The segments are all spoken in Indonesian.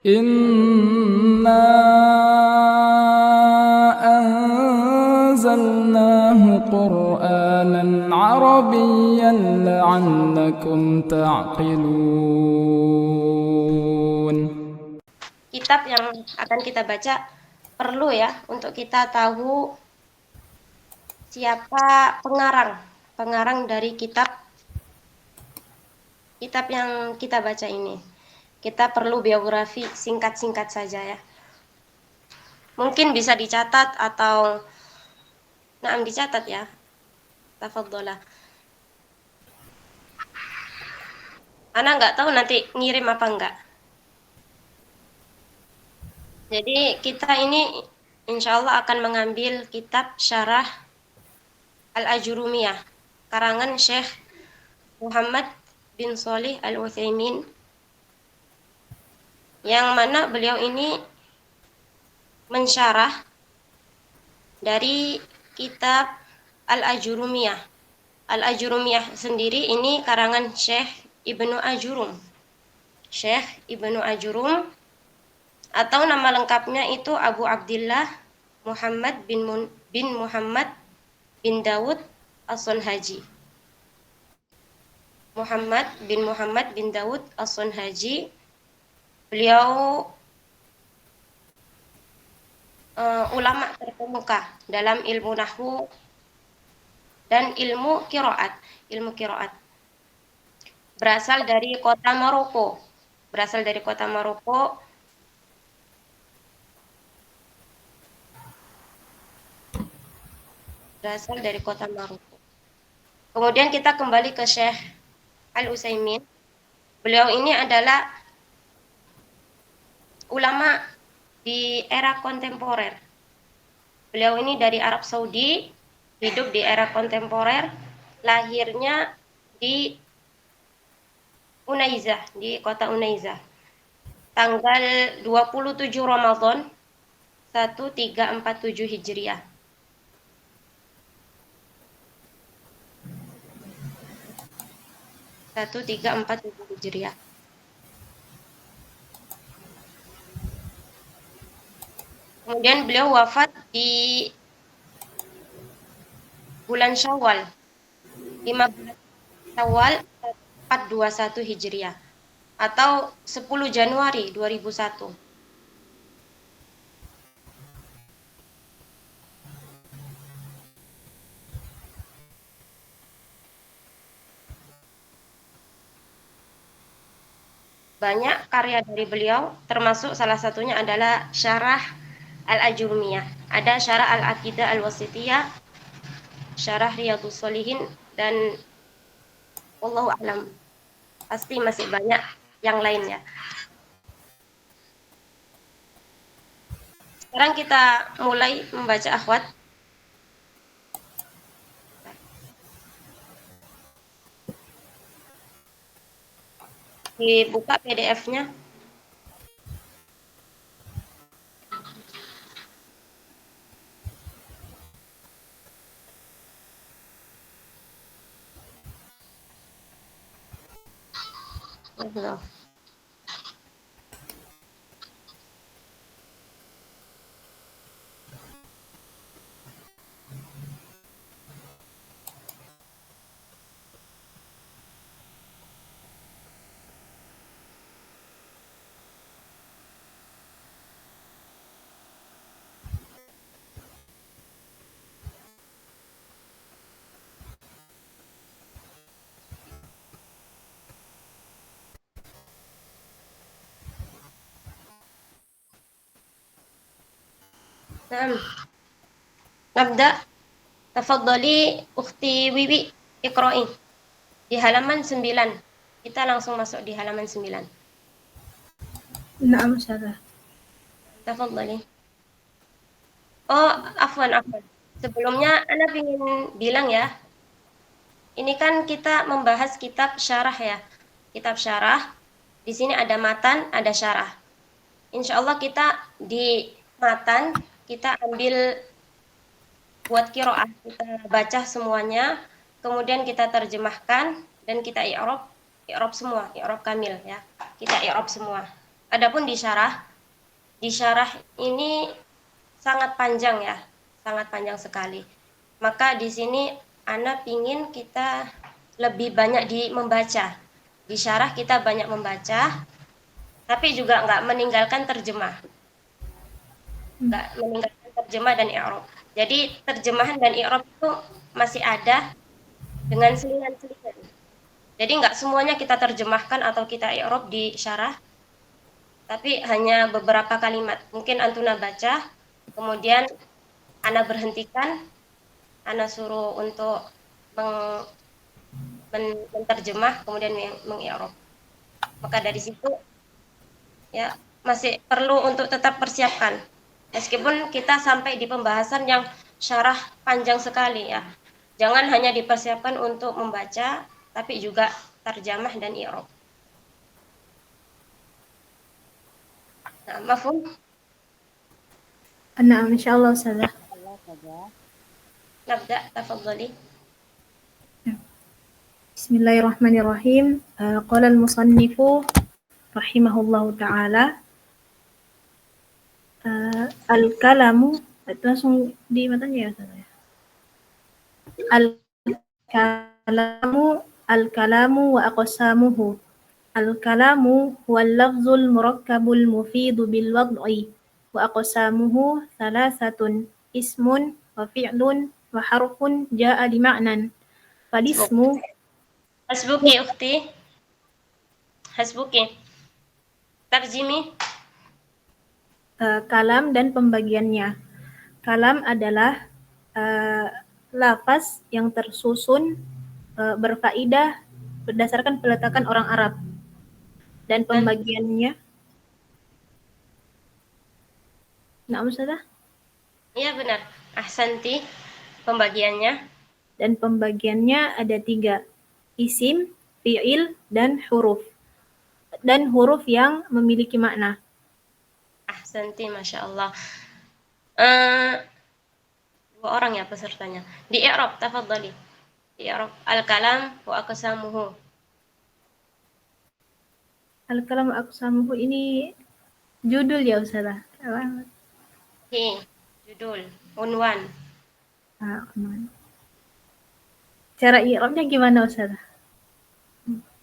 إنا أنزلناه قرآنا عربيا لعلكم تعقلون. Kitab yang akan kita baca perlu ya untuk kita tahu siapa pengarang dari kitab yang kita baca ini. Kita perlu biografi singkat-singkat saja ya. Mungkin bisa dicatat atau dicatat ya. Tafadholah. Ana nggak tahu nanti ngirim apa enggak. Jadi kita ini insya Allah akan mengambil kitab Syarah Al-Ajurumiyah karangan Syekh Muhammad bin Shalih Al-Utsaimin, yang mana beliau ini mensyarah dari kitab Al-Ajurumiyah. Al-Ajurumiyah sendiri ini karangan Syekh Ibnu Ajurum. Syekh Ibnu Ajurum atau nama lengkapnya itu Abu Abdillah Muhammad bin Muhammad bin Dawud As-Sunhaji. Muhammad bin Dawud As-Sunhaji. Beliau ulama terkemuka dalam ilmu nahwu dan ilmu qiraat. Berasal dari kota Maroko. Kemudian kita kembali ke Syekh Al-Utsaimin. Beliau ini adalah ulama di era kontemporer. Beliau ini dari Arab Saudi, hidup di era kontemporer, lahirnya di Unaizah, di kota Unaizah. Tanggal 27 Ramadan 1347 Hijriah. Kemudian beliau wafat di bulan Syawal, 15 Syawal 421 Hijriah atau 10 Januari 2001. Banyak karya dari beliau, termasuk salah satunya adalah Syarah Al-Ajurumiyah. Ada Syarah Al-Aqidah Al-Wasithiyah, Syarah Riyadhus Shalihin, dan wallahu a'lam. Pasti masih banyak yang lainnya. Sekarang kita mulai membaca akhwat. Dibuka PDF-nya. Nah, nabda. Tafadhali ukhti Wiwi, iqra'i. Di halaman 9. Kita langsung masuk di halaman 9. Na'am, Ustazah. Tafadhali. Oh, afwan. Sebelumnya Ana ingin bilang ya, ini kan kita membahas kitab syarah ya. Kitab syarah. Di sini ada matan, ada syarah. Insya Allah kita di matan kita ambil buat qiraah, kita baca semuanya, kemudian kita terjemahkan dan kita i'rab semua, i'rab kamil ya. Kita i'rab semua. Adapun di syarah ini sangat panjang ya, sangat panjang sekali. Maka di sini Ana pingin kita lebih banyak membaca. Di syarah kita banyak membaca, tapi juga nggak meninggalkan terjemah. Nggak meninggalkan terjemah dan i'rab. Jadi terjemahan dan i'rab itu masih ada dengan selingan-selingan. Jadi nggak semuanya kita terjemahkan atau kita i'rab di syarah, tapi hanya beberapa kalimat. Mungkin Antuna baca, kemudian Ana berhentikan, Ana suruh untuk meng, menterjemah, kemudian mengi'rab. Maka dari situ ya masih perlu untuk tetap persiapkan. Meskipun kita sampai di pembahasan yang syarah panjang sekali ya. Jangan hanya dipersiapkan untuk membaca, tapi juga terjemah dan i'rab. Nah, mafhum? نعم إن شاء الله أستاذة. Nabda, tafadhali. بسم الله الرحمن الرحيم. قال المصنف رحمه الله تعالى al-kalamu, itu langsung di matanya ya Ustazah ya. Al-kalamu wa aqsamuhu. Al-kalamu huwa al-lafzul murakkabul mufidhu bil wad'i wa aqsamuhu thalathatun ismun wa fi'lun wa harfun ja'a li ma'nan. Falismu Hasbuki ukhti. Hasbuki. Tarjimi. kalam dan pembagiannya. Kalam adalah lafaz yang tersusun berfaidah berdasarkan peletakan orang Arab, dan pembagiannya. Nah, Ustazah? Iya benar. Ahsanti. Pembagiannya. Dan pembagiannya ada 3, isim, fi'il, dan huruf. Dan huruf yang memiliki makna. Ahsanti, Masya Allah. 2 orang ya pesertanya. Di i'rab, tafadhali. Di i'rab al-kalam wa aqsamuhu. Al-kalam aqsamuhu ini judul ya Ustazah? Judul, unwan. Cara i'rabnya gimana Ustazah?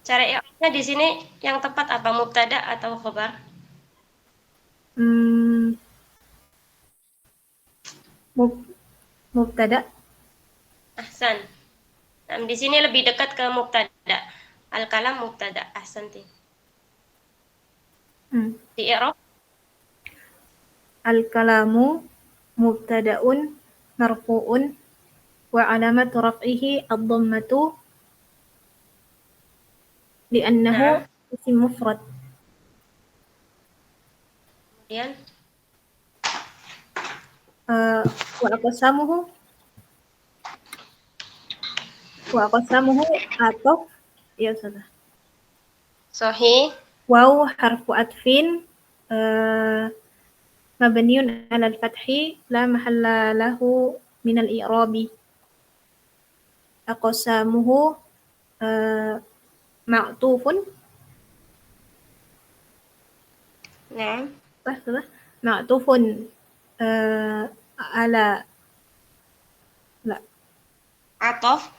Cara i'rabnya di sini yang tepat apa? Mubtada atau khabar? Mubtada. Ahsan. Nah, di sini lebih dekat ke mubtada. Al-kalam mubtada. Ahsanti. Di i'rab Al-kalamu mubtada'un marfu'un wa alamatu raf'ihi ad-dhammatu li'annahu isim mufrad. kemudian wa aqsamuhu atof ya Ustazah. sahih. Waw harfu atfin mabniun 'ala al-fathi la mahalla lahu min al-i'rabi. Aqsamuhu ma'tufun. Nah, ma'tufun ala atof.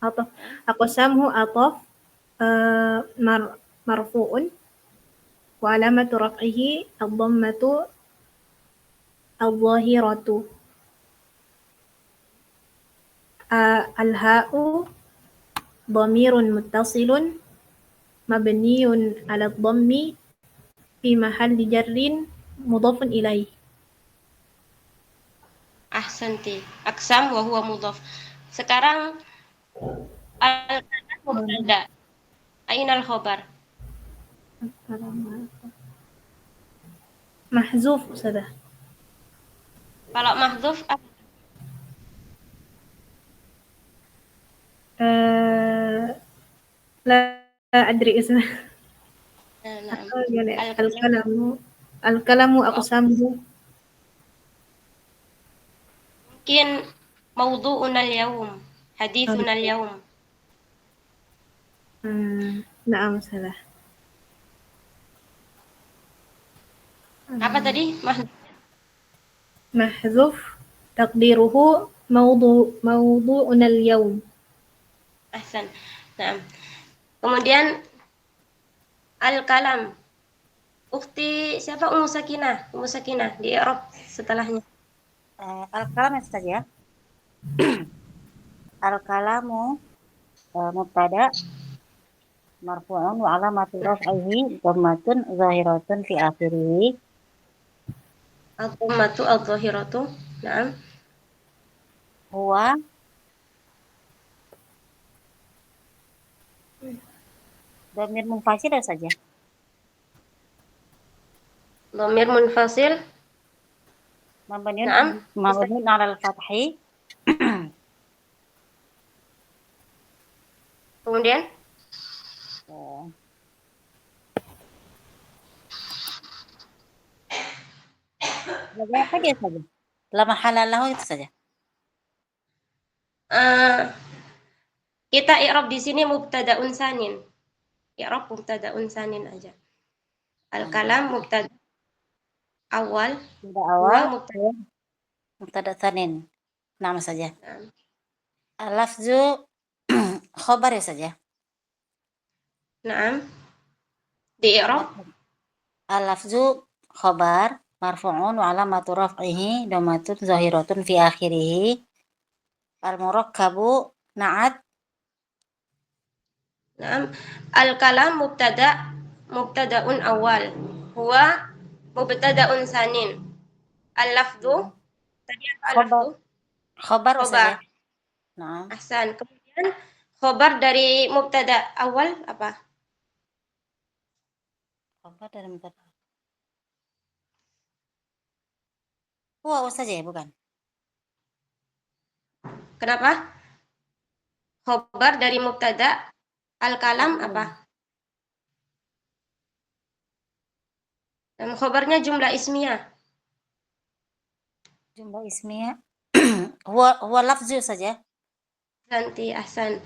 atof. Aqsamuhu atof marfu'un wa alamatu raf'ihi ad-dhammatu al-zahiratu. Al-ha'u dhamirun muttasilun mabniun 'ala ad-dhammi fi mahalli jarrin mudhafun ilaih. Ahsanti. Aksam wa huwa mudhaf. Sekarang al-kalam mubtada. Ainal khabar? Mahzuf Ustazah. Kalau mahdzuf la adri Ustazah. Al-kalamu aqsamuhu. Mungkin mawdu'una al-yawm, hadithuna al-yawm. Na'am Ustazah. Apa tadi? محذوف تقديره موضوعنا اليوم. Ahsan. Nah, kemudian al-kalam. Ukti siapa? Ummu Sakinah. Ummu Sakinah di i'rab setelahnya. Al-kalam saja. Al-kalamu mubtada marfu'un wa alamatu raf'ihi dhammatun zahiratun fi akhirih. Al-dhammatu al-dhahiratu. Naam. Huwa dhamir munfasil saja. Dhamir munfasil. Naam. Mabniun 'alal fathi. Kemudian Sebagai apa dia saja? Lama halalahu itu saja. Kita i'rab di sini mubtada'un sanin. I'rab mubtada'un sanin aja. Al-kalam mubtada awal. Tidak awal. Huwa Mubtada tsanin. Nama saja. Naam. Al-lafzu khobar ya saja. Naam. Di i'rab Al-lafzu khobar marfu'un wa alamatu raf'ihi dhammatun zahiratun fi akhirih. Al-murakkabu na'at. Naam. Al-kalam mubtada'un awal. Huwa mubtada'un sanin. Al-lafdhu tadi apa al-lafdhu? Khobar saja. Khobar. Nah, Ahsan. Kemudian khobar dari mubtada awal apa? khobar dari mubtada. Huwa saja ya, bukan? Kenapa? Khobar dari mubtada al-kalam apa? Dan khobarnya jumlah ismiyah. Jumlah ismiyah. Huwa lafzu saja. Nanti ahsan.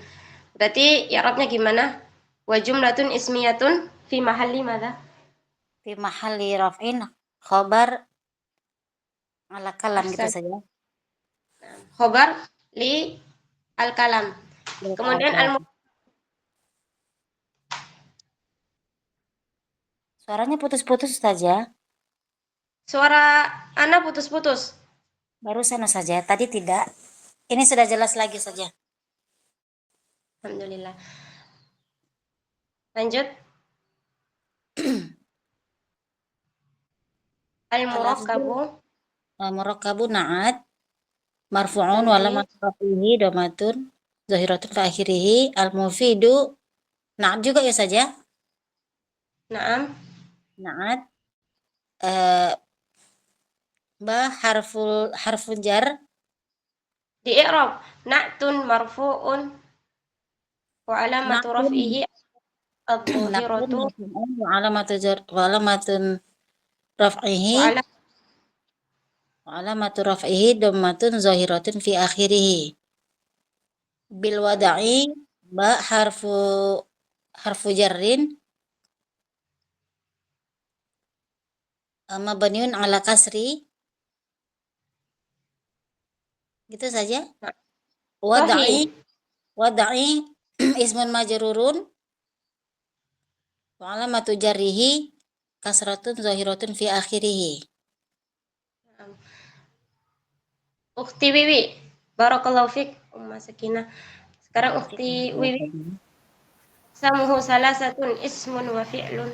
Berarti i'rabnya gimana? Wa jumlatun ismiyatun fi mahalli madza? Fi mahalli raf'in khobar ala kalam gitu Ahsan. saja. Khobar li al-kalam. Kemudian Suaranya putus-putus saja. suara Ana putus-putus. Barusan saja, tadi tidak. Ini sudah jelas lagi saja. Alhamdulillah. Lanjut. Al-murakkabu Murakkabu na'at marfu'un wa alamatu raf'ihi dhamatun zahiratun fi akhirih. Al-mufidu na'at juga ya saja. Naam. Na'at harful jar Di i'rab na'tun marfu'un wa alamatu raf'ihi adh-dhahiratu wa alamatun raf'ihi wa alamatu raf'ihi dhammatun zahiratun fi akhirih. Bil wada'i ba harfu jarrin mabniun ala kasri. Gitu saja. Wada'i ismun majrurun wa alamatu jarrihi kasratun zahiratun fi akhirih. Ukhti Wiwi, barakallahu fik, Umma Sakinah. Sekarang Ukhti Wiwi. Samuhu salasatun ismun wa fi'lun.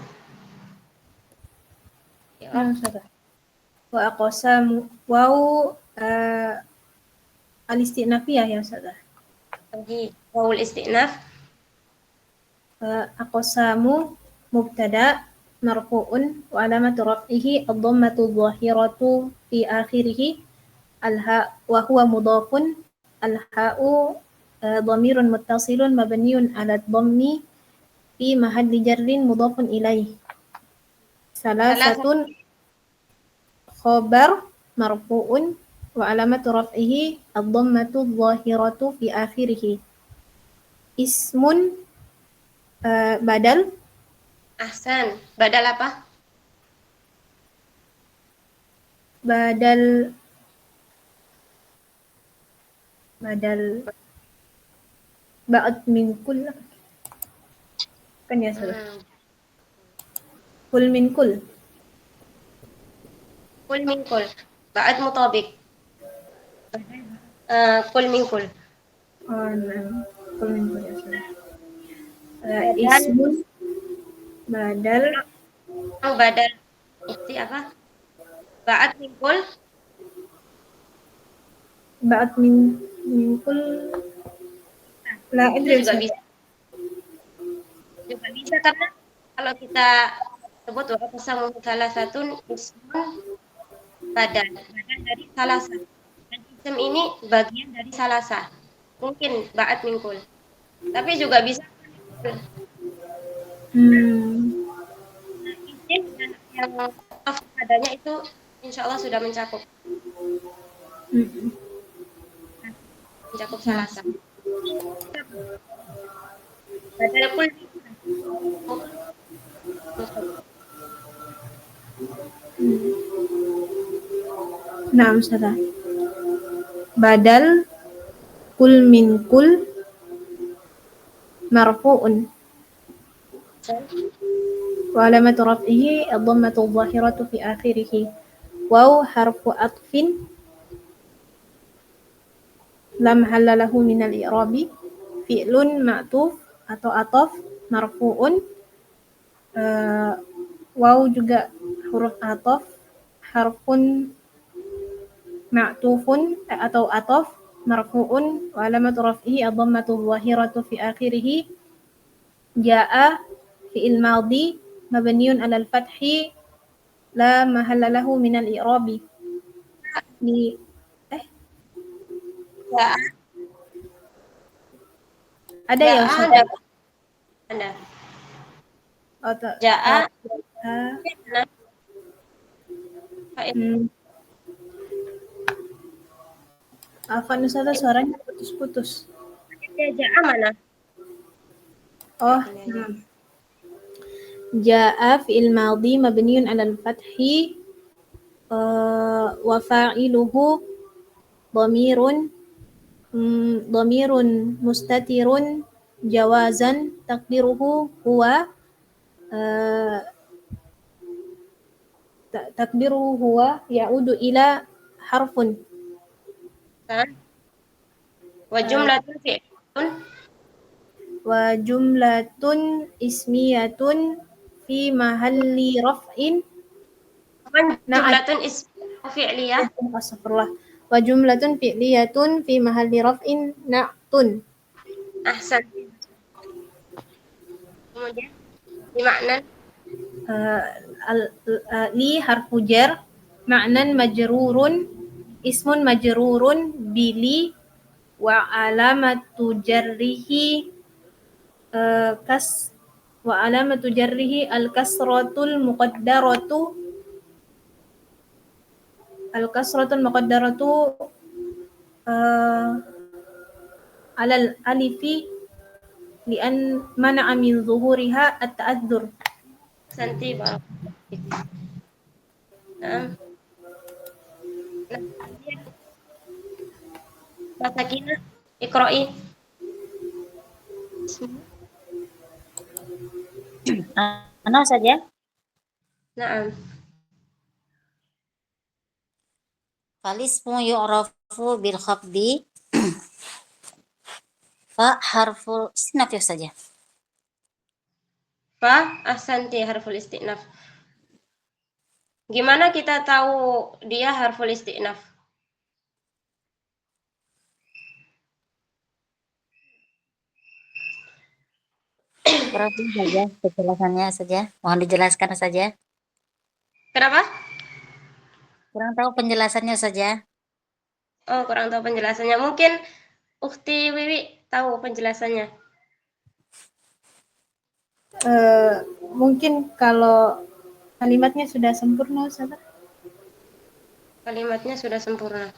Ya. Wa aqsamu wau al-istinafiyah ya Ustazah. Lagi waul istinaf. Aqsamu mubtada marfu'un wa alamatu raf'ihi ad-dhammatu adh-dhahiratu fi akhirih al-ha wa huwa mudhafun al-ha'u dhamirun muttasilun mabniun 'ala ad-dhammi fi mahalli jarrin mudhafun ilaih. Salasatun khabar marfu'un wa alamatu raf'ihi ad-dhammatu adh-dhahiratu fi akhirih. Ismun badal. Ahsan. Badal apa? badal ba'd min kul kan ya salah. Kul min kul. Kul min kul. Ba'ad mutabik. Kul min kul. Oh, nah. Kul min kul ya salah. Badal. Ismun badal Yang badal itu apa? Ba'ad min kul. ba'd min kul la Itu adri juga Ustaz. bisa. Juga bisa karena kalau kita sebut waqasamu salah satu ismun badal. Badal dari salasa. Dan isim ini bagian dari salasa. Mungkin ba'ad min kul. Tapi juga bisa isim dan yang adanya itu insya Allah sudah mencakup salasa. Badal kul Nah, Ustazah. Badal kul min kul marfu'un wa alamatu raf'ihi ad-dhammatu adh-dhahiratu fi akhirih. Waw harfu atfin la mahalla lahu min al-i'rabi. Fi'lun ma'tuf atau ataf marfu'un. Waw juga huruf ataf, harfun ma'tufun atau ataf marfu'un wa alamatu raf'ihi ad-dhammatu adh-dhahiratu fi akhirih. Jaa fi'il madhi mabniun 'alal fathi la mahalla lahu min al-i'rabi. ya, Ada ya Ustaz? Ada. Oh, Jaa Afan Ustazah, suaranya putus-putus. Jaa mana? Oh, Jaa fi'il madhi mabniun 'alal fathi wa fa'iluhu dhamirun mustatirun jawazan takdiruhu huwa ya'udu ila harfun Wa jumlatun fi'lun wa jumlatun ismiyatun fi mahalli raf'in. jumlatun fi'liyah. Astagfirullah. Wa jumlatun fi'liyatun fi mahalli raf'in na'tun. Ahsan. Kemudian di makna li harfu jar ma'nan majrurun ismun majrurun bili wa alamatu jarrihi al-kasratul muqaddaratu alal alifi li'an mana'a min zuhuriha at-ta'adzur. santi barakallahu. Masakina iqra'i. Ana saja. Naam. Falismu yu'rafu bil khafdi. Fa harful istinaf ya saja. Fa ahsanti harful istinaf. Gimana kita tahu dia harful istinaf? Berarti saja penjelasannya saja. Mohon dijelaskan saja. Kenapa? Kurang tahu penjelasannya saja. Oh, kurang tahu penjelasannya. Mungkin Ukhti Wiwi tahu penjelasannya. Mungkin kalau kalimatnya sudah sempurna, Ustaz. Kalimatnya sudah sempurna.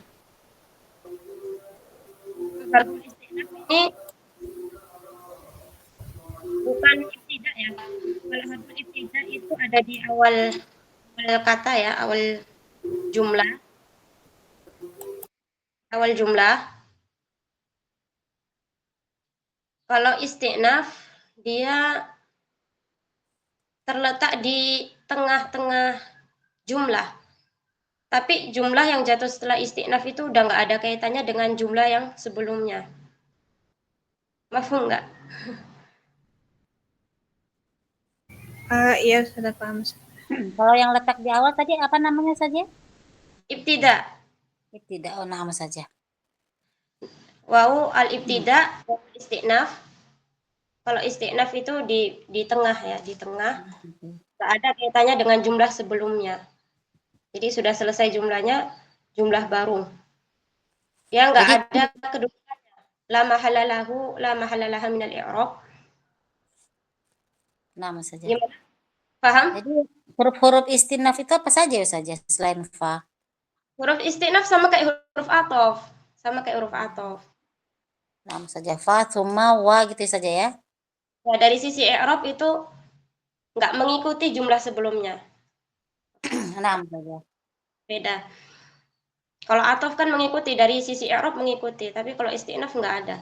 Harful istinaf ini bukan ibtida ya. Kalau harful ibtida itu ada di awal kata ya, awal jumlah. awal jumlah. Kalau isti'naf, dia terletak di tengah-tengah jumlah. Tapi jumlah yang jatuh setelah isti'naf itu udah nggak ada kaitannya dengan jumlah yang sebelumnya. Mafhum nggak? Iya, sudah paham. Kalau yang letak di awal tadi apa namanya saja? Ibtida. Tidak, oh nama saja. Wau al-ibtida, isti'naf. Kalau isti'naf itu di tengah ya, di tengah. Nggak ada kaitannya dengan jumlah sebelumnya. Jadi sudah selesai jumlahnya, jumlah baru. Ya nggak Jadi ada kedudukannya. La mahalalahu minal i'rab. nama saja. Gimana? Paham? Jadi huruf-huruf istinaf itu apa saja saja selain fa? Huruf isti'naf sama kayak huruf atof. Sama kayak huruf atof. Nama saja fa, summa, wa gitu saja ya. Nah, dari sisi i'rab itu nggak mengikuti jumlah sebelumnya. Nama saja. Beda. Kalau atof kan mengikuti, dari sisi i'rab mengikuti. Tapi kalau isti'naf nggak ada.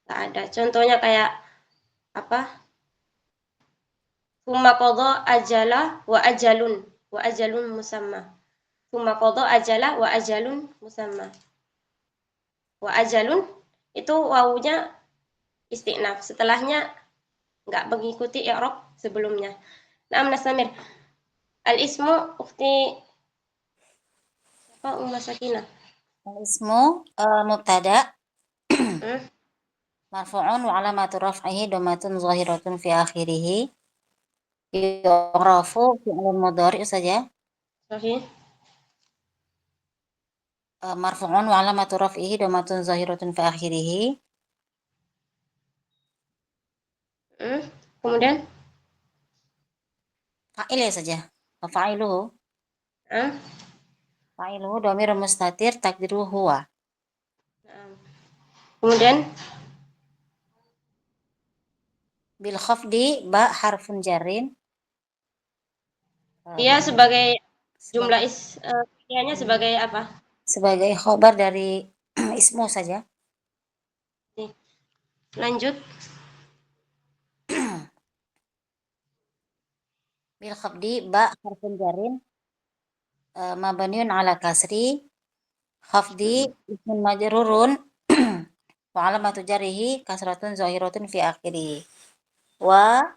Nggak ada. Contohnya kayak apa? Summa qadha ajala wa ajalun musamma. Summa qadha ajala wa ajalun musamma. Wa ajalun itu wawunya isti'naf. Setelahnya nggak mengikuti i'rab sebelumnya. Nah, Nastamir. Al-ismu ukhti apa Umma Sakinah. Ismu mubtada Hmm? marfu'un wa alamatu raf'ihi dhamatun zahiratun fi akhirih. Yu'rafu fi'lun mudhari' saja. Sahih. Marfu'un wa alamatu raf'ihi dhamatun zahiratun fi akhirih. Hmm? Kemudian Fa'il ya saja. Fa'iluhu. ah, Fa'iluhu dhamirun mustatir takdiruhu huwa. kemudian Bil khafdi ba harfun jarrin. dia sebagai jumlah Sebagai, pilihannya sebagai apa? sebagai khobar dari ismu saja. Nih, lanjut. Bil khafdi ba harfun jarrin mabniun ala kasri. Khafdi ismun majrurun wa alamatu jarrihi kasratun zahiratun fi akhirih. Wa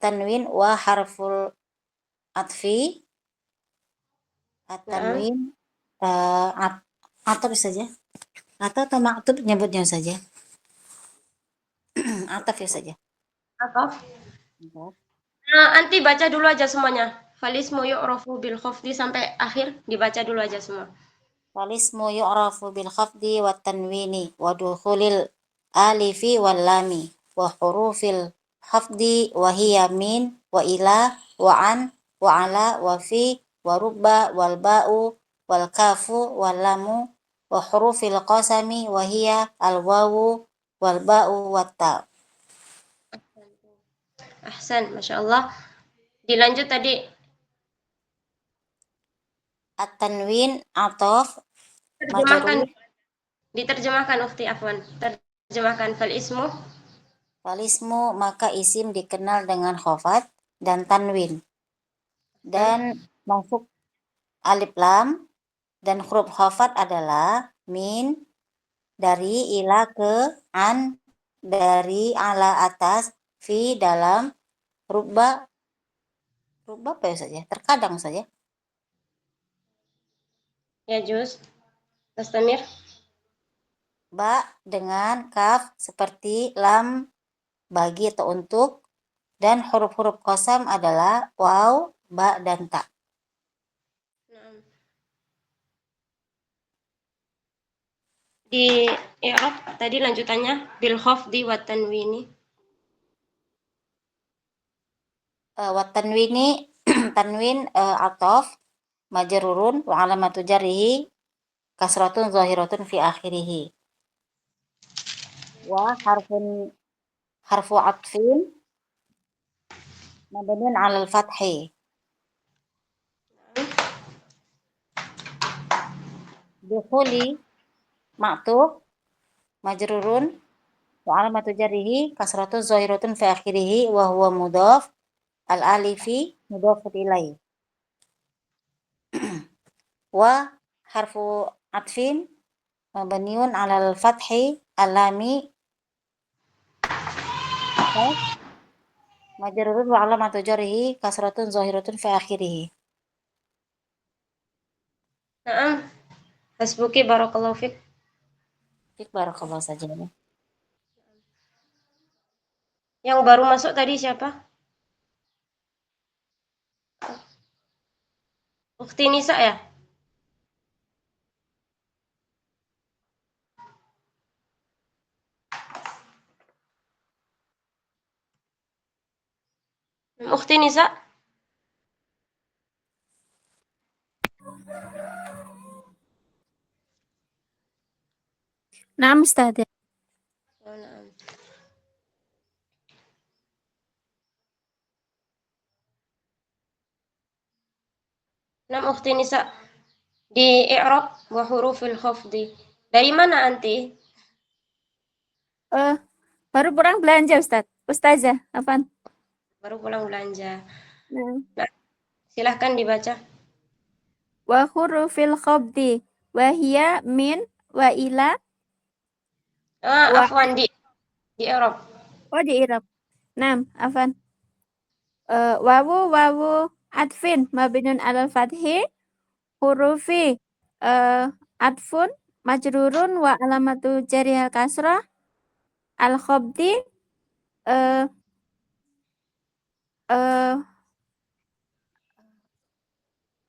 tanwin wa harful atfi. Nah, At-tanwin ataf saja. Atau maktub nyebutnya saja. Ataf ya saja. ataf. Nah, anti baca dulu aja semuanya. Falismu yu'rafu bil khafdi sampai akhir dibaca dulu aja semua. Walismu yu'rafu bil khafdi wa tanwini wa dukhulil alifi wal lami wa hurufil khafdi wa hiya min wa ila wa an wa ala wa fi wa rubba wal ba'u wal kafu wal lamu wa hurufil qasami wa hiya al wawu wal ba'u wat ta. Ahsan, Masya Allah. Dilanjut tadi. At-tanwin atof Terjemahkan. majarur Diterjemahkan Ukhti Afwan. Terjemahkan fal ismu. walismu maka isim dikenal dengan khofat dan tanwin dan masuk alif lam dan huruf khafat adalah min dari ila ke an dari ala atas fi dalam rubba apa ya saja terkadang saja Ya, Juz. Nastamir. ba dengan kaf seperti lam bagi atau untuk dan huruf-huruf qasam adalah waw ba dan ta. Nah, di i'rab tadi lanjutannya bil khafdi wa tanwini. Wa tanwini tanwin atof majrurun wa alamatu jarrihi kasratun zahiratun fi akhirih wa harfu atfin mabniun 'alal fathi dukhuli ma'tuf majrurun wa alamatu jarrihi kasratu zahiratun fi akhirih wa huwa mudhaf al alifi mudhafun ilaih wa harfu atfin mabniun alal fathi alami majrurun wa alamatu jarrihi kasratun zahiratun fi akhirih. Naam. Hasbuki barakallahu fik. Fik barakallahu saja. Yang baru masuk tadi siapa? Ukhti Nisa ya? Ukhti Nisa? Naam Ustazah. Oh, naam. Naam Ukhti Nisa. Di i'rab wa hurufil khafdi. Dari mana anti? Baru pulang belanja Ustazah, Afan. Baru pulang belanja. Nah. Nah, silahkan dibaca. Wa hurufil khafdi wa hiya min wa ila wa Afwan di i'rab. oh di i'rab. Naam, Afan. Wawu atfin mabniun alal fathi hurufi atfun majrurun wa alamatu jarihal kasrah al khabdi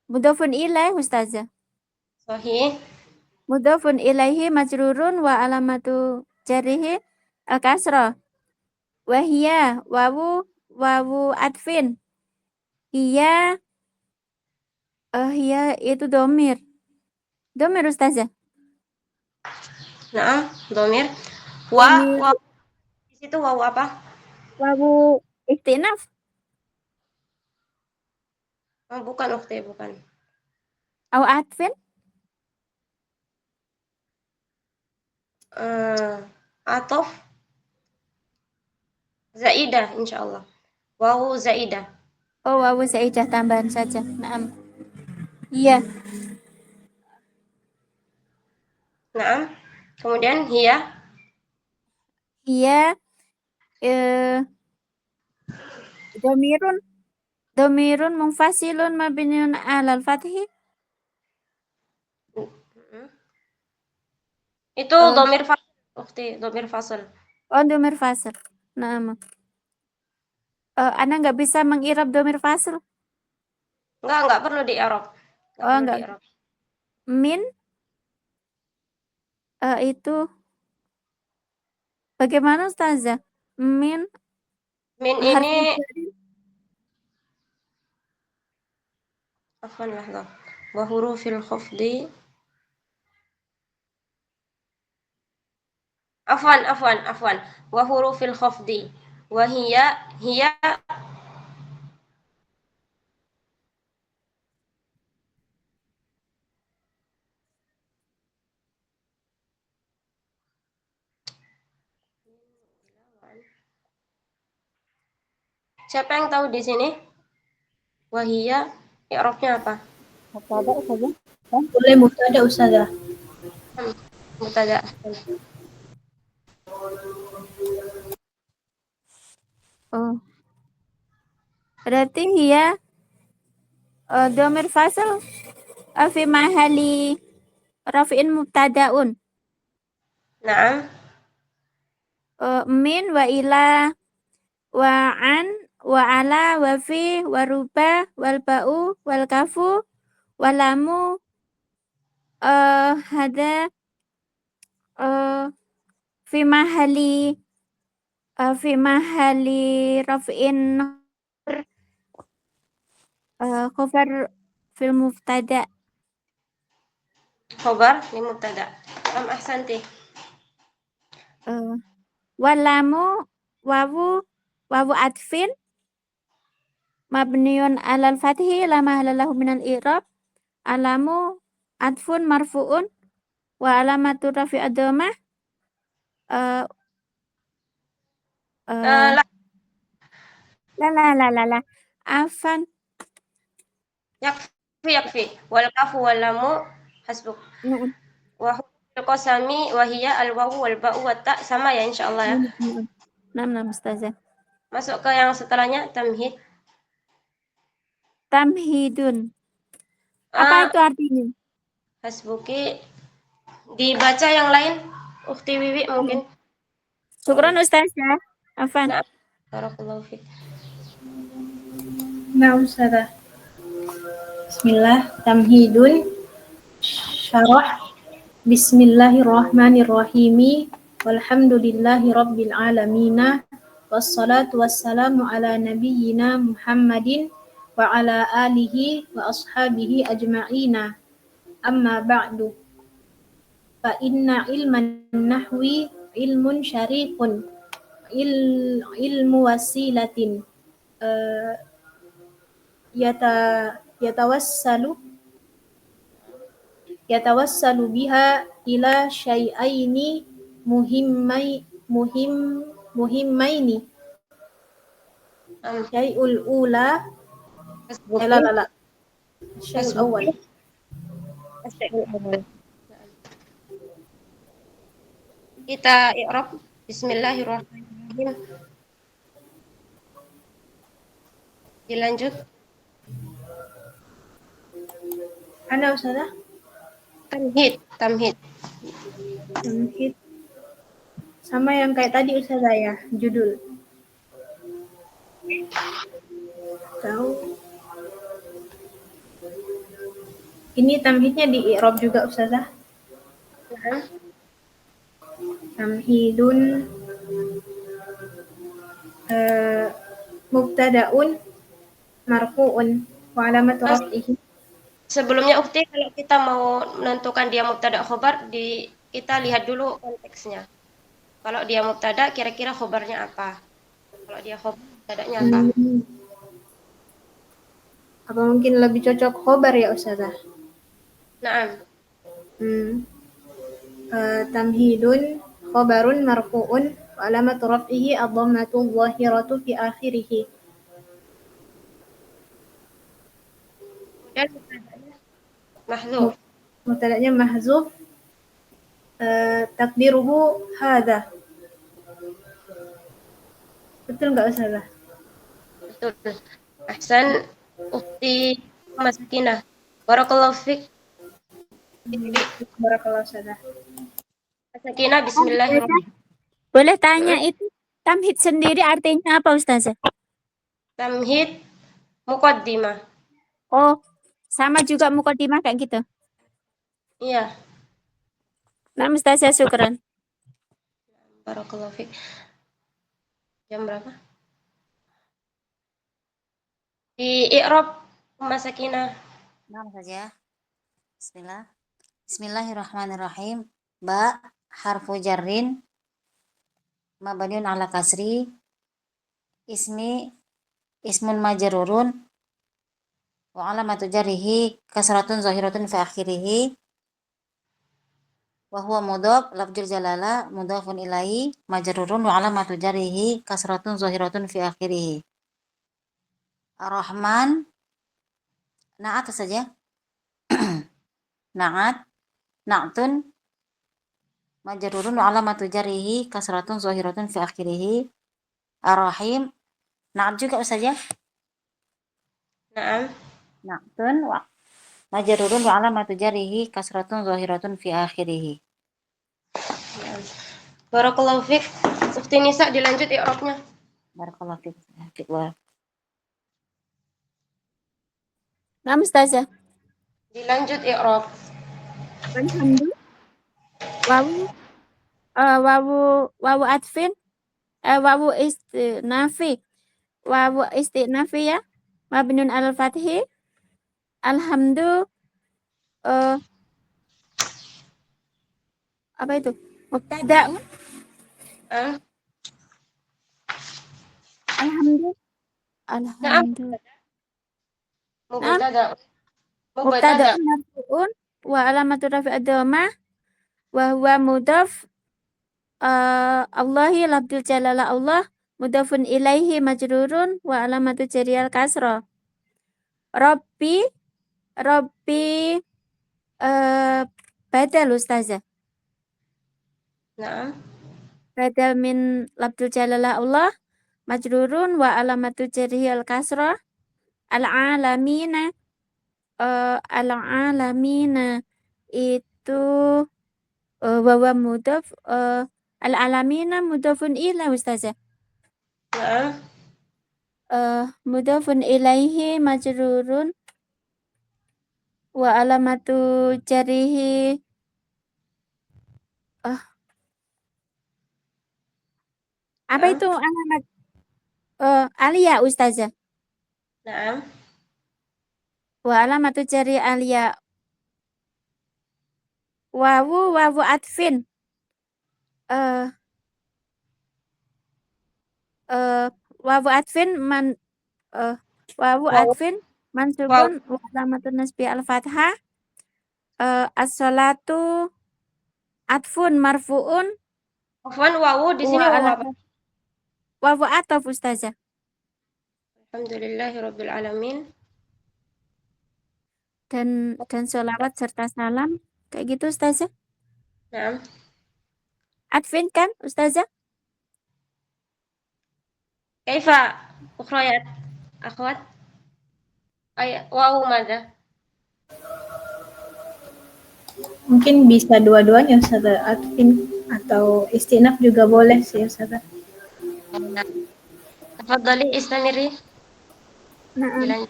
mudhafun ilaih Ustazah. Sahih. Mudhafun ilaihi majrurun wa alamatu jarihi al kasrah wa hiya wawu atfin hiya itu domir Ustazah. Naam, domir. Domir. Di situ wawu apa? Wawu istinaf. Oh, bukan ukhti, bukan. Au atfin. Atof. Zaidah insyaallah. Wawu zaidah. Oh, wawu zaidah tambahan saja. Naam. Iya. Naam. Kemudian hiya. Hiya domirun munfasilun mabniun alal fathi. Itu domir fasl, ukhti, domir fasl. Oh, domir fasl. Naam. Ana nggak bisa mengirab domir fasl. Enggak perlu di i'rab. Enggak. Min itu bagaimana Ustazah? Min ini afwan lahzah. Wa hurufil khafdi. Afwan. Wa hurufil khafdi. Wa hiya Siapa yang tahu di sini? Wahia, i'rabnya apa? Mubtada saja. Boleh mubtada Ustazah. Mubtada. Oh. Berarti hiya domir fasl fi mahali rafi'in mubtadaun. Naam. Min wa ila wa an wa ala wa fi wa ruba wal ba'u wal kafu walamu hada fi mahali rafi'in khabar fil mubtada. Khobar li mubtada. Ahsanti. Walamu wawu atfin mabniun alal fathi la mahalla lahu minal i'rab. Alamu atfun marfu'un wa alamatu rafi ad-dhammah eh eh La, la afan yakfi. Wal kafu wal lamu hasbuk. na'am Wa hurufil qasami wa hiya al wawu wal ba'u wat ta, sama ya insyaallah ya. na'am ustazah. Masuk ke yang setelahnya tamhid. Tamhidun. Ah, Apa itu artinya? hasbuki dibaca yang lain. Ukhti Wiwi mungkin. Syukran ustazah. Afan. Nah, barakallahu fiik. Nah, Ustazah. Bismillah. Tamhidun. Syarah. Bismillahirrahmanirrahim. Walhamdulillahi rabbil alamina. Wassalatu wassalamu ala nabiyyina Muhammadin wa ala alihi wa ashabihi ajma'ina. Amma ba'du. Fa inna ilman nahwi ilmun syarifun ilmu wasilatin yata yatawassalu biha ila syai'aini muhimmaini syai'ul ula Hasbuki. la syai'ul awal. Kita i'rab. Bismillahirrahmanirrahim. Dilanjut. Ana Ustazah. Tamhid. Tamhid. Sama yang kayak tadi Ustazah ya, judul. Tahu. Ini tamhidnya di i'rab juga Ustazah. Tamhidun mubtada'un marfu'un wa alamatu raf'ihi. Sebelumnya Ukti, kalau kita mau menentukan dia mubtada khobar, kita lihat dulu konteksnya. Kalau dia mubtada, kira-kira khobarnya apa? Kalau dia khobar, mubtadanya apa? Apa mungkin lebih cocok khobar ya Ustazah? Naam. Tamhidun khobarun marfu'un wa alamatu raf'ihi ad-dhammatu adh-dhahiratu fi akhirih. Dan mubtadanya mahdzuf. Mubtada'nya mahzuf. Takdiruhu hadha. Betul nggak Ustazah? Betul. Ahsan. Ukti Masakinah. Barakallahu fiik. Barakallahu Ustazah. Masakinah, bismillahirrahmanirrahim. Boleh tanya itu tamhid sendiri artinya apa ustazah? Tamhid muqaddimah. Oh, sama juga muqaddimah kayak gitu. Iya. Nah, ustazah syukran. Barakallahu fiik. Jam berapa? Di i'rab Masakinah. Nah, saja. Bismillah. Bismillahirrahmanirrahim. Ba harfu jarrin mabniun ala kasri ismun majrurun wa alamatu jarrihi kasratun zahiratun fi akhirih wa huwa mudhaf lafzul jalala mudhafun ilaihi majrurun wa alamatu jarrihi kasratun zahiratun fi akhirih. Ar-Rahman na'at saja. Na'tun majrurun wa alamatu jarrihi kasratun zahiratun fi akhirih. Ar-Rahim na'at juga saja. Naam. Na'tun wa majrurun wa alamatu jarrihi kasratun zahiratun fi akhirih. Barakallahu fiik. Ukti Nisa, dilanjut i'rabnya. Barakallahu fiik. Nah, ustazah. Dilanjut i'rab. Alhamdulillah. Wawu atfin wawu istinafi ya mabnun al fathi alhamdu apa itu mubtada alhamdu Mubtada. mubtada marfu'un wa alamatu rafi ad-dhammah wa huwa mudhaf Allahi lafdzul jalalah Allah mudhafun ilaihi majrurun wa alamatu jariyal kasra. Rabbi badal Ustazah. Naam. Badal min lafdzul jalalah Allah majrurun wa alamatu jariyal kasra. Al-alamina al-alamina itu wawa mudhaf al-alamina mudhafun ila Ustazah. Naam. Mudhafun ilaihi majrurun wa alamatu jarihi apa Naam. itu alamat alia Ustazah. Naam. Wa alamatu jari alia wawu atfin wawu atfin wawu Waw. atfin Waw. mansubun wa alamatun nasbi al-fathah as-salatu atfun marfuun Afwan, wawu di sini wa wawu apa? alamat wawu ataf Ustazah. Alhamdulillahirabbil alamin. Dan sholawat serta salam kayak gitu Ustazah. Naam. Atfin kan Ustazah? Kaifa ukhrayat akhwat? Wawu mada? Mungkin bisa dua-duanya Ustazah, atfin atau istinaf juga boleh sih Ustazah. Tafadhali istamiri. Nah, Dilanjut.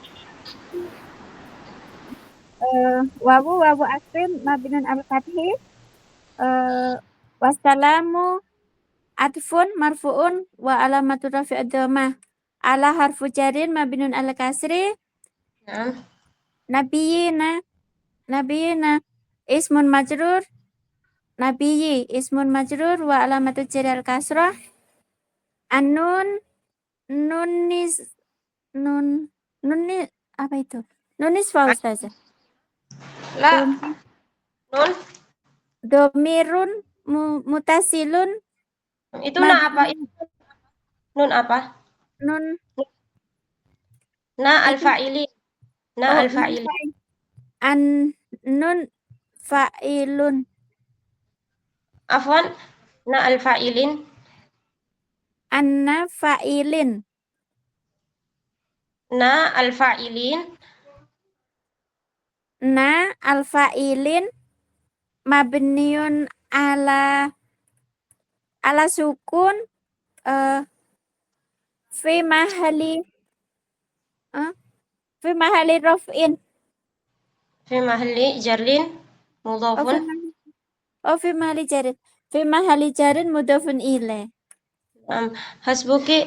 wawu atfin mabnun al-fathi wassalamu atfun marfuun wa alamatu rafi'id dhammah ala harfu jarin mabnun al-kasri Naam. nabiyina ismun majrur nabiyyi ismun majrur wa alamatu jarri al-kasrah nun apa itu? Nunis fa Ustazah. La. Nun. Domirun mutasilun Itu na apa? Nun apa? Nun Na itu al-fa'ili. Na al-fa'ili. nun fa'ilun. Afwan, na al-fa'ilin. Anna fa'ilin. Na al-fa'ilin. Na al-fa'ilin mabniun ala sukun fi mahali raf'in. Fi mahalli jarrin mudhafun. Fi mahali jarin. Fi mahali jarin mudhafun ilaih. Hasbuki.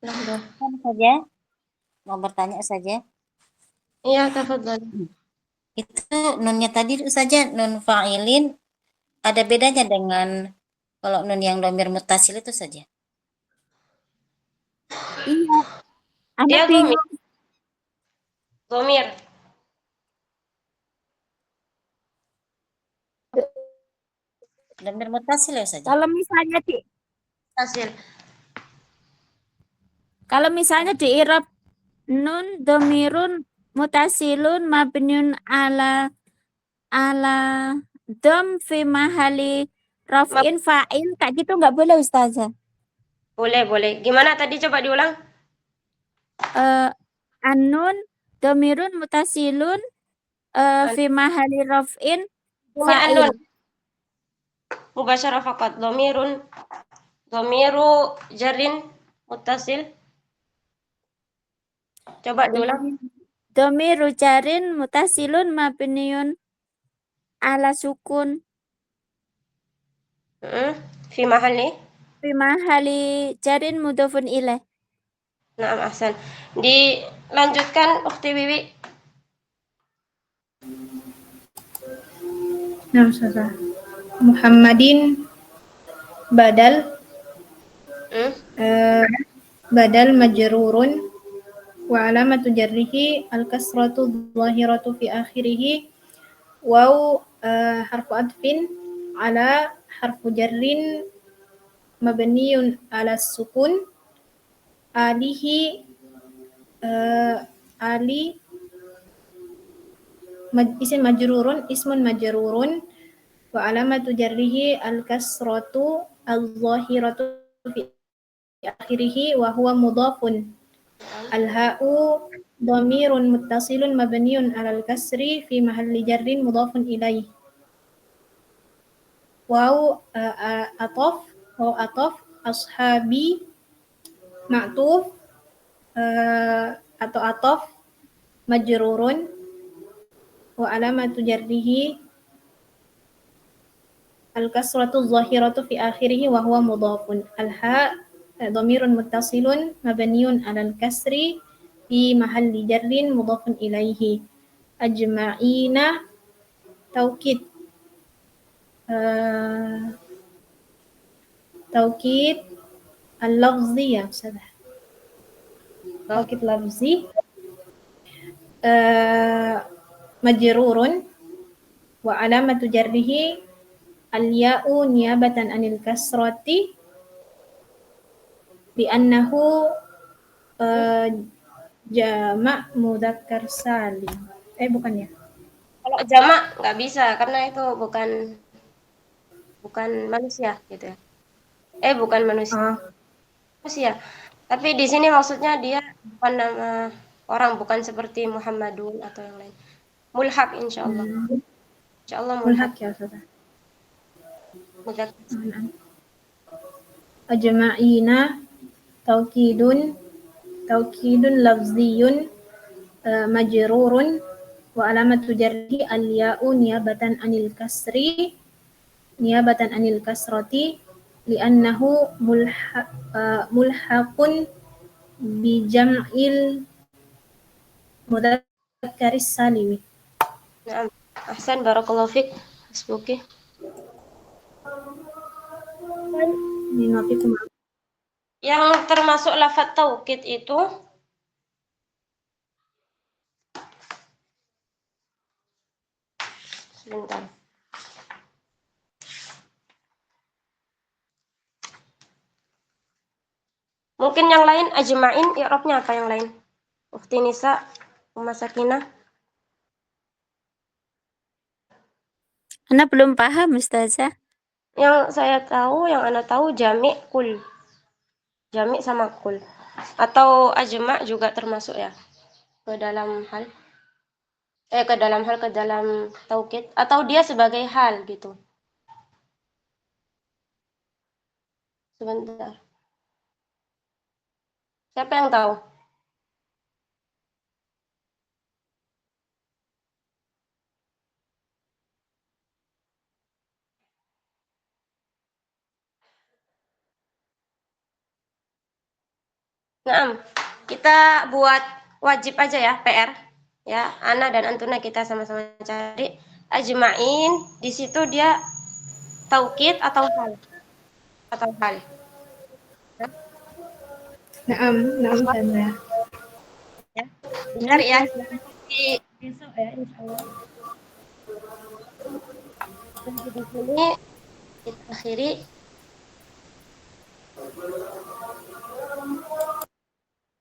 Saja mau bertanya saja. Iya, tafadhal. Itu nunnya tadi saja nun fa'ilin ada bedanya dengan kalau nun yang domir mutasil itu saja. Iya. Ana Dia bingung. Domir. Domir mutasil ya saja. Kalau misalnya Hasil. di i'rab nun domirun mutasilun mabniun ala dom fi mahali raf'in fa'il kayak gitu nggak boleh Ustazah. Boleh. Gimana tadi, coba diulang? An-nun domirun mutasilun fi mahali raf'in fa'il. Mubasyarah faqat. Domiru jarrin muttasil. Coba diulang. Domiru jarin mutasilun mabniun ala sukun Fi mahali jarin mudhafun ilaih. Naam, ahsan. Dilanjutkan Ukhti Wiwi. Nah Ustazah. Muhammadin badal badal majrurun wa alamatu jarrihi al-kasratu dhahiratu fi akhirih waw harfu adfin على حرف جر مبني على السكون آله آلي اسم مجرور وعلامة جره الكسرة الظاهرة في آخره وهو مضاف الهاء ضمير متصل مبني على الكسر في محل جر مضاف إليه واو أطف أصحابي معطوف atau atof majrurun wa alamatu jarrihi al-kasratu zahiratu fi akhirih wa huwa mudhafun al-ha dhamirun muttasilun mabniun 'alal kasri fi mahalli jarrin mudhafun ilaihi ajma'ina taukid taukid al-lafzi ya Ustazah taukid lafzi majrurun wa alamatu jarrihi al-ya'u niyabatan anil kasrati li'annahu jama' mudzakkar salim. Bukan ya? Kalau jamak nggak bisa karena itu bukan manusia gitu ya. Bukan manusia. Manusia. Tapi di sini maksudnya dia bukan nama orang, bukan seperti Muhammadun atau yang lain. Mulhaq insyaallah. Insyaallah mulhaq ya Ustazah. Mudzakkar. Ajma'ina taukidun lafziyun majrurun wa alamatu jarri al-ya'u niyabatan anil kasrati li'annahu mulhaqun bi jam'il mudzakkaris salimi. Naam. Ahsan, barakallahu fik. Hasbuki. Yang termasuk lafaz taukid itu sebentar. Mungkin yang lain ajma'in i'rabnya apa yang lain? Ukhti Nisa, Umma Sakinah. Ana belum paham Ustazah. Yang Ana tahu jami' kul. Jami' sama kul. Atau ajma' juga termasuk ya ke dalam taukid atau dia sebagai hal gitu. Sebentar. Siapa yang tahu? Nah, kita buat wajib aja ya, PR. Ya, Ana dan Antuna kita sama-sama cari ajma'in, di situ dia taukid atau hal? Atau hal. Naam Ustazah. Ya. Bentar ya. Di besok ya insyaallah. Sampai di sini kita akhiri.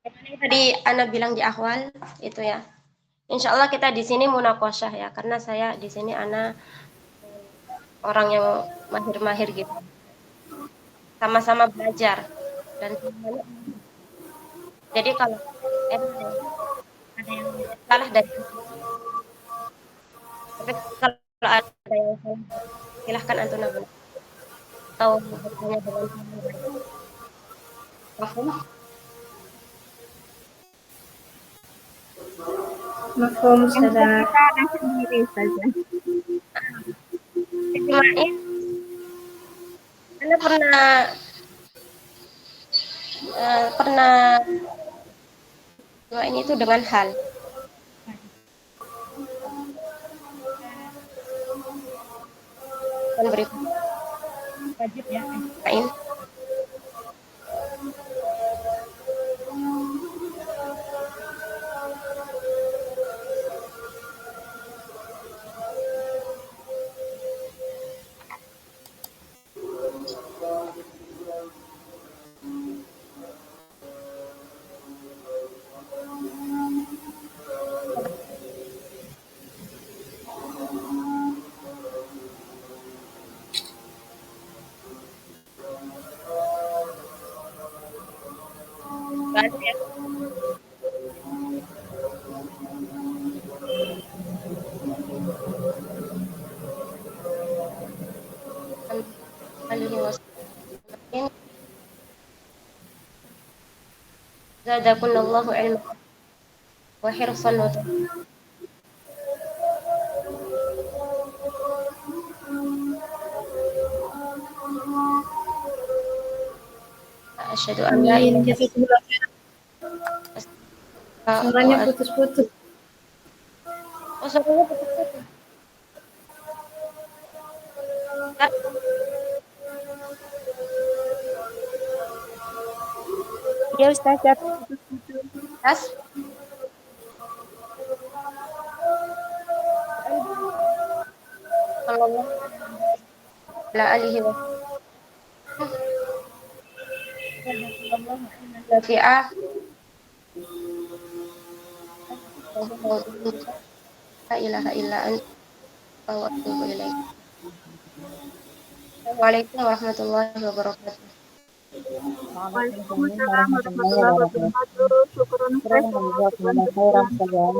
Yang tadi Ana bilang di awal itu ya. Insyaallah kita di sini munaqasyah ya, karena saya di sini Ana orang yang mahir-mahir gitu. Sama-sama belajar dan semuanya. Jadi kalau ada yang salah dari tapi kalau ada yang salah silahkan Antuna atau bertanya dengan Mafhum? Mafhum Ustazah. Sendiri Ustazah. Ajma'in. Anda pernah ini itu dengan hal. Dan berikut wajib ya ajma'in. ada ya. Alaihi wasallam. Zadakunallahu ilman wa hirsan wa asyhadu an la Amin. ilaha Jazakumullah khairan. Suaranya illallah. putus-putus. Oh, suaranya putus-putus. Ya Ustazah. Tas. Sallallahu alaihi wasallam. Nafi'ah. La ilaha illa anta wa atubu ilaik. Assalamualaikum warahmatullahi wabarakatuh. Waalaikumsalam warahmatullahi wabarakatuh. Syukron. Jazakumullah khairan.